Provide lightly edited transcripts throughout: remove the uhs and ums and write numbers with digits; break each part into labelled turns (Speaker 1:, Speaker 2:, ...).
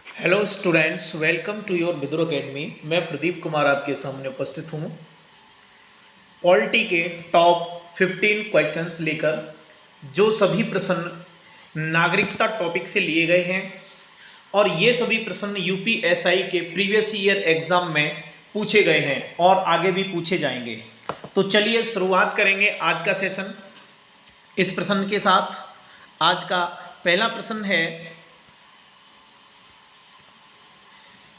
Speaker 1: Hello students, welcome to your Vidur academy. मैं प्रदीप कुमार आपके सामने उपस्थित हूँ पॉलिटी के टॉप 15 क्वेश्चंस लेकर, जो सभी प्रश्न नागरिकता टॉपिक से लिए गए हैं और ये सभी प्रश्न यूपीएसआई के प्रीवियस ईयर एग्जाम में पूछे गए हैं और आगे भी पूछे जाएंगे। तो चलिए शुरुआत करेंगे आज का सेशन इस प्रश्न के साथ। आज का पहला प्रश्न है,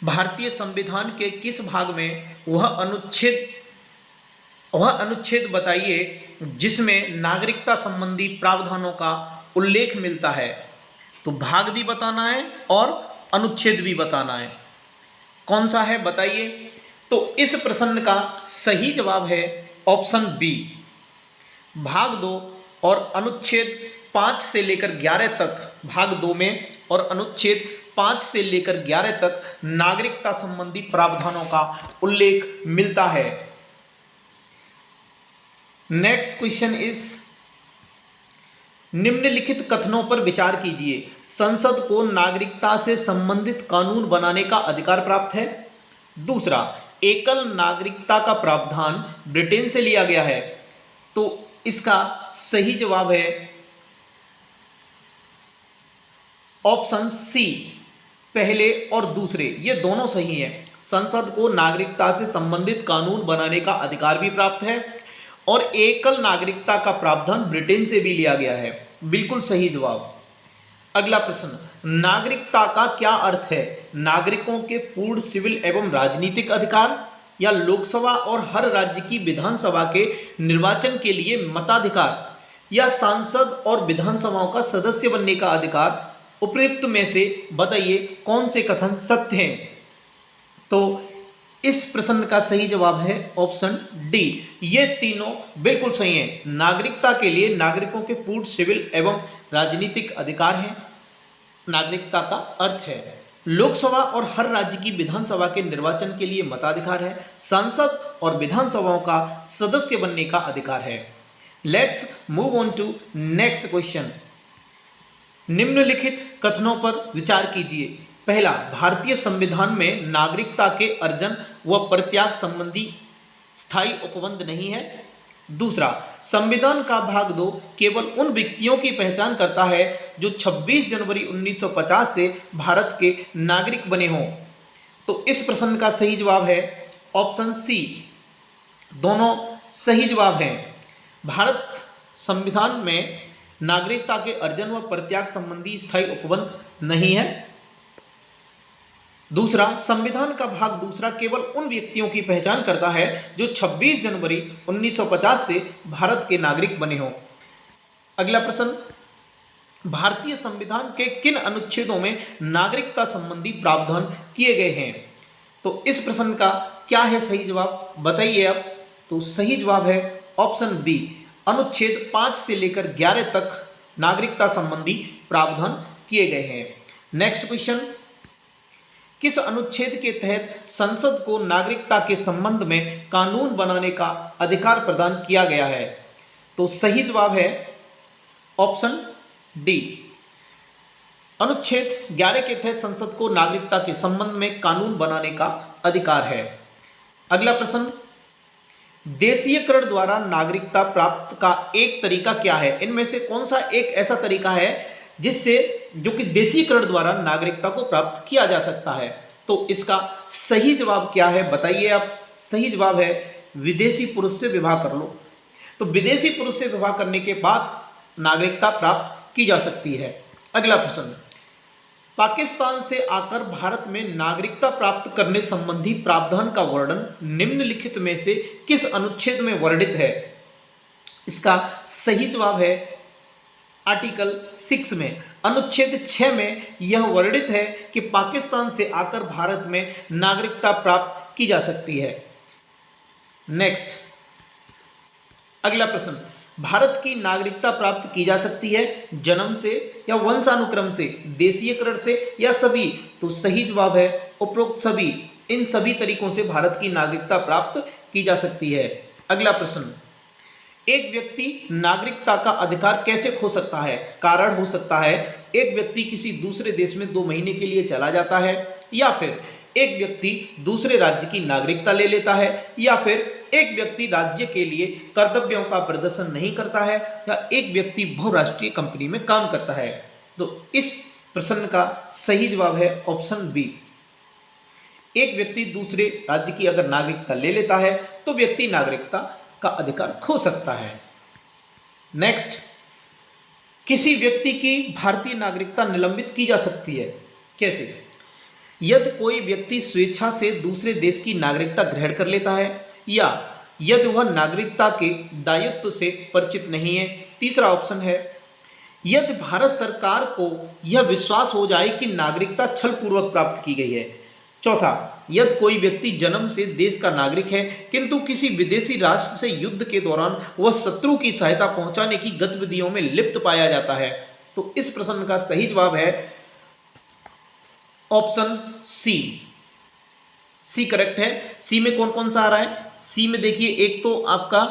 Speaker 1: भारतीय संविधान के किस भाग में वह अनुच्छेद बताइए जिसमें नागरिकता संबंधी प्रावधानों का उल्लेख मिलता है। तो भाग भी बताना है और अनुच्छेद भी बताना है। कौन सा है बताइए। तो इस प्रश्न का सही जवाब है ऑप्शन बी, भाग 2 और अनुच्छेद 5 से लेकर 11 तक। भाग 2 में और अनुच्छेद 5 से लेकर 11 तक नागरिकता संबंधी प्रावधानों का उल्लेख मिलता है। नेक्स्ट क्वेश्चन इज, निम्नलिखित कथनों पर विचार कीजिए। संसद को नागरिकता से संबंधित कानून बनाने का अधिकार प्राप्त है। दूसरा, एकल नागरिकता का प्रावधान ब्रिटेन से लिया गया है। तो इसका सही जवाब है ऑप्शन सी, पहले और दूसरे, ये दोनों सही हैं। संसद को नागरिकता से संबंधित कानून बनाने का अधिकार भी प्राप्त है और एकल नागरिकता का प्रावधान ब्रिटेन से भी लिया गया है। बिल्कुल सही जवाब। अगला प्रश्न, नागरिकता का क्या अर्थ है? नागरिकों के पूर्ण सिविल एवं राजनीतिक अधिकार, या लोकसभा और हर राज्य की विधानसभा के निर्वाचन के लिए मताधिकार, या सांसद और विधानसभाओं का सदस्य बनने का अधिकार। उपयुक्त में से बताइए कौन से कथन सत्य हैं। तो इस प्रश्न का सही जवाब है ऑप्शन डी, ये तीनों बिल्कुल सही हैं। नागरिकता के लिए नागरिकों के पूर्ण सिविल एवं राजनीतिक अधिकार हैं। नागरिकता का अर्थ है लोकसभा और हर राज्य की विधानसभा के निर्वाचन के लिए मताधिकार है। सांसद और विधानसभाओं का सदस्य बनने का अधिकार है। Let's move on to next question. निम्नलिखित कथनों पर विचार कीजिए। पहला, भारतीय संविधान में नागरिकता के अर्जन व परित्याग संबंधी स्थायी उपबंध नहीं है। दूसरा, संविधान का भाग 2 केवल उन व्यक्तियों की पहचान करता है जो 26 जनवरी 1950 से भारत के नागरिक बने हों। तो इस प्रश्न का सही जवाब है ऑप्शन सी, दोनों सही जवाब हैं। भारत संविधान में नागरिकता के अर्जन व परित्याग संबंधी स्थायी उपबंध नहीं है। दूसरा, संविधान का भाग दूसरा केवल उन व्यक्तियों की पहचान करता है जो 26 जनवरी 1950 से भारत के नागरिक बने हों। अगला प्रश्न, भारतीय संविधान के किन अनुच्छेदों में नागरिकता संबंधी प्रावधान किए गए हैं? तो इस प्रश्न का क्या है सही जवाब बताइए आप। तो सही जवाब है ऑप्शन बी, अनुच्छेद 5 से लेकर 11 तक नागरिकता संबंधी प्रावधान किए गए हैं। नेक्स्ट क्वेश्चन, किस अनुच्छेद के तहत संसद को नागरिकता के संबंध में कानून बनाने का अधिकार प्रदान किया गया है? तो सही जवाब है ऑप्शन डी, अनुच्छेद 11 के तहत संसद को नागरिकता के संबंध में कानून बनाने का अधिकार है। अगला प्रश्न, देशीयकरण द्वारा नागरिकता प्राप्त का एक तरीका क्या है? इनमें से कौन सा एक ऐसा तरीका है जिससे जो कि देशीयकरण द्वारा नागरिकता को प्राप्त किया जा सकता है? तो इसका सही जवाब क्या है बताइए आप। सही जवाब है विदेशी पुरुष से विवाह कर लो। तो विदेशी पुरुष से विवाह करने के बाद नागरिकता प्राप्त की जा सकती है। अगला प्रश्न, पाकिस्तान से आकर भारत में नागरिकता प्राप्त करने संबंधी प्रावधान का वर्णन निम्नलिखित में से किस अनुच्छेद में वर्णित है? इसका सही जवाब है आर्टिकल 6 में। अनुच्छेद 6 में यह वर्णित है कि पाकिस्तान से आकर भारत में नागरिकता प्राप्त की जा सकती है। नेक्स्ट, अगला प्रश्न, भारत की नागरिकता प्राप्त की जा सकती है जन्म से या वंशानुक्रम से, देशीयकरण से या सभी? तो सही जवाब है उपरोक्त सभी। इन सभी तरीकों से भारत की नागरिकता प्राप्त की जा सकती है। अगला प्रश्न, एक व्यक्ति नागरिकता का अधिकार कैसे खो सकता है? कारण हो सकता है एक व्यक्ति किसी दूसरे देश में 2 महीने के लिए चला जाता है, या फिर एक व्यक्ति दूसरे राज्य की नागरिकता ले लेता है, या फिर एक व्यक्ति राज्य के लिए कर्तव्यों का प्रदर्शन नहीं करता है, या एक व्यक्ति बहुराष्ट्रीय कंपनी में काम करता है। तो इस प्रश्न का सही जवाब है ऑप्शन बी। एक व्यक्ति दूसरे राज्य की अगर नागरिकता ले लेता है तो व्यक्ति नागरिकता का अधिकार खो सकता है। नेक्स्ट, किसी व्यक्ति की भारतीय नागरिकता निलंबित की जा सकती है। कैसे? यदि कोई व्यक्ति स्वेच्छा से दूसरे देश की नागरिकता ग्रहण कर लेता है, या यदि वह नागरिकता के दायित्व से परिचित नहीं है। तीसरा ऑप्शन है यदि भारत सरकार को यह विश्वास हो जाए कि नागरिकता छलपूर्वक प्राप्त की गई है। चौथा, यदि कोई व्यक्ति जन्म से देश का नागरिक है किंतु किसी विदेशी राष्ट्र से युद्ध के दौरान वह शत्रु की सहायता पहुंचाने की गतिविधियों में लिप्त पाया जाता है। तो इस प्रश्न का सही जवाब है ऑप्शन सी। सी करेक्ट है। सी में कौन कौन सा आ रहा है? सी में देखिए, एक तो आपका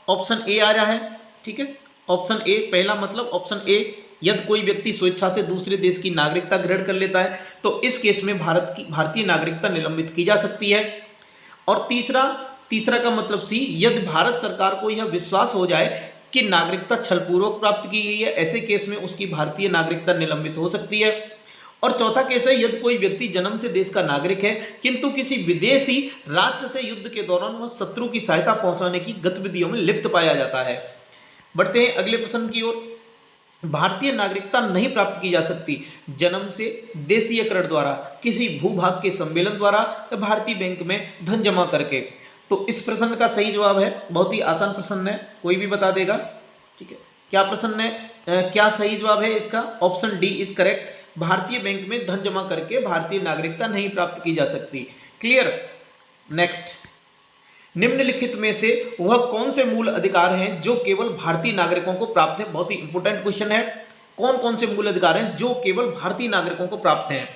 Speaker 1: ऑप्शन ए आ रहा है, ठीक है। ऑप्शन ए पहला मतलब ऑप्शन ए, यदि कोई व्यक्ति स्वेच्छा से दूसरे देश की नागरिकता ग्रहण कर लेता है तो इस केस में भारतीय नागरिकता निलंबित की जा सकती है। और तीसरा का मतलब सी, यदि भारत सरकार को यह विश्वास हो जाए कि नागरिकता छलपूर्वक प्राप्त की गई है, ऐसे केस में उसकी भारतीय नागरिकता निलंबित हो सकती है। और चौथा केस है यदि कोई व्यक्ति जन्म से देश का नागरिक है किंतु किसी विदेशी राष्ट्र से युद्ध के दौरान वह शत्रु की सहायता पहुंचाने की गतिविधियों में लिप्त पाया जाता है। बढ़ते हैं अगले प्रश्न की ओर। भारतीय नागरिकता नहीं प्राप्त की जा सकती जन्म से, देशीयकरण द्वारा, किसी भूभाग के सम्मेलन द्वारा, या भारतीय बैंक में धन जमा करके। तो इस प्रश्न का सही जवाब है, बहुत ही आसान प्रश्न है, कोई भी बता देगा, ठीक है। क्या प्रश्न है, क्या सही जवाब है इसका? Option D is correct. भारतीय बैंक में धन जमा करके भारतीय नागरिकता नहीं प्राप्त की जा सकती। क्लियर। नेक्स्ट, निम्नलिखित में से वह कौन से मूल अधिकार हैं जो केवल भारतीय नागरिकों को प्राप्त है? बहुत ही इंपॉर्टेंट क्वेश्चन है। कौन कौन से मूल अधिकार हैं जो केवल भारतीय नागरिकों को प्राप्त हैं?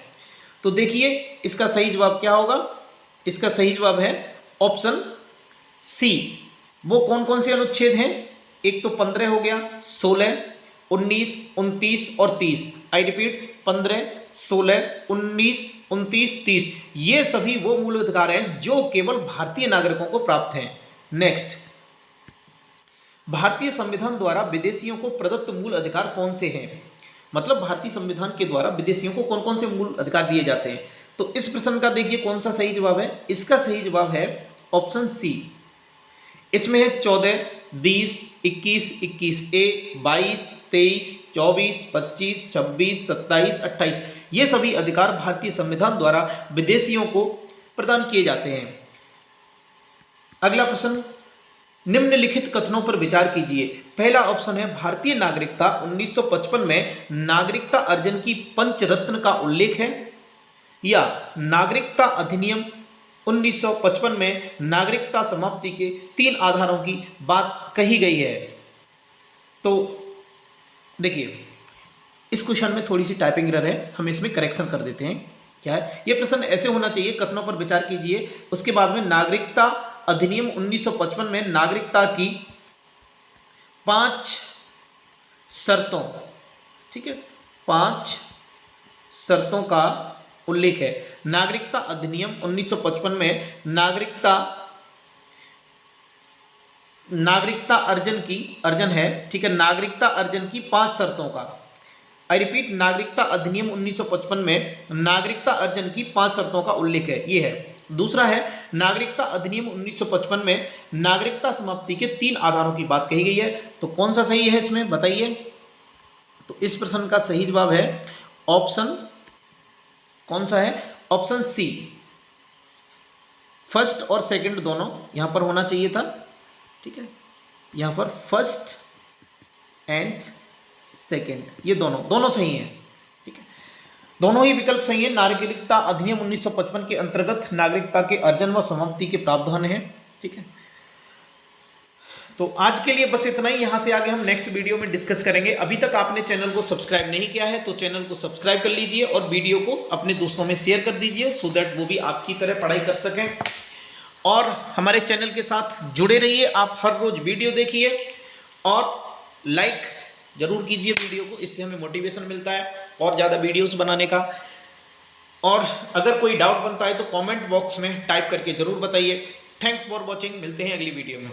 Speaker 1: तो देखिए इसका सही जवाब क्या होगा? इसका सही जवाब है ऑप्शन सी। वो कौन कौन से अनुच्छेद हैं? एक तो 15 हो गया, 16, 19, 29 और 30। आई रिपीट, 15, 16, 19, 29, 30, ये सभी वो मूल अधिकार हैं जो केवल भारतीय नागरिकों को प्राप्त हैं। नेक्स्ट, भारतीय संविधान द्वारा विदेशियों को प्रदत्त मूल अधिकार कौन से हैं? मतलब भारतीय संविधान के द्वारा विदेशियों को कौन कौन से मूल अधिकार दिए जाते हैं? तो इस प्रश्न का देखिए कौन सा सही जवाब है। इसका सही जवाब है ऑप्शन सी। इसमें है 14, 20, 21, 21A, 22, 23, 24, 25, 26, 27, 28, ये सभी अधिकार भारतीय संविधान द्वारा विदेशियों को प्रदान किए जाते हैं। अगला प्रश्न, निम्नलिखित कथनों पर विचार कीजिए। पहला ऑप्शन है भारतीय नागरिकता 1955 में नागरिकता अर्जन की पंचरत्न का उल्लेख है, या नागरिकता अधिनियम 1955 में नागरिकता समाप्ति के 3 आधारों की बात कही गई है। तो देखिए इस क्वेश्चन में थोड़ी सी टाइपिंग एरर है, हम इसमें करेक्शन कर देते हैं। क्या है ये प्रश्न? ऐसे होना चाहिए, कथनों पर विचार कीजिए, उसके बाद में नागरिकता अधिनियम 1955 में नागरिकता की 5 शर्तों, ठीक है, 5 शर्तों का उल्लेख है। नागरिकता अधिनियम 1955 में नागरिकता अर्जन है, ठीक है, नागरिकता अर्जन की 5 शर्तों का, आई रिपीट, नागरिकता अधिनियम 1955 में नागरिकता अर्जन की 5 शर्तों का उल्लेख है, ये है। दूसरा है नागरिकता अधिनियम 1955 में नागरिकता समाप्ति के 3 आधारों की बात कही गई है। तो कौन सा सही है इसमें बताइए? तो इस प्रश्न का सही जवाब है ऑप्शन, कौन सा है? Option C. फर्स्ट और सेकंड दोनों यहां पर होना चाहिए था, ठीक है, यहां पर फर्स्ट एंड सेकंड, ये दोनों सही हैं, ठीक है, दोनों ही विकल्प सही हैं। नागरिकता अधिनियम 1955 के अंतर्गत नागरिकता के अर्जन व समाप्ति के प्रावधान हैं, ठीक है। तो आज के लिए बस इतना ही, यहाँ से आगे हम नेक्स्ट वीडियो में डिस्कस करेंगे। अभी तक आपने चैनल को सब्सक्राइब नहीं किया है तो चैनल को सब्सक्राइब कर लीजिए और वीडियो को अपने दोस्तों में शेयर कर दीजिए, सो दैट वो भी आपकी तरह पढ़ाई कर सकें। और हमारे चैनल के साथ जुड़े रहिए, आप हर रोज वीडियो देखिए, और लाइक जरूर कीजिए वीडियो को, इससे हमें मोटिवेशन मिलता है और ज़्यादा वीडियोस बनाने का। और अगर कोई डाउट बनता है तो कमेंट बॉक्स में टाइप करके जरूर बताइए। थैंक्स फॉर वॉचिंग, मिलते हैं अगली वीडियो में।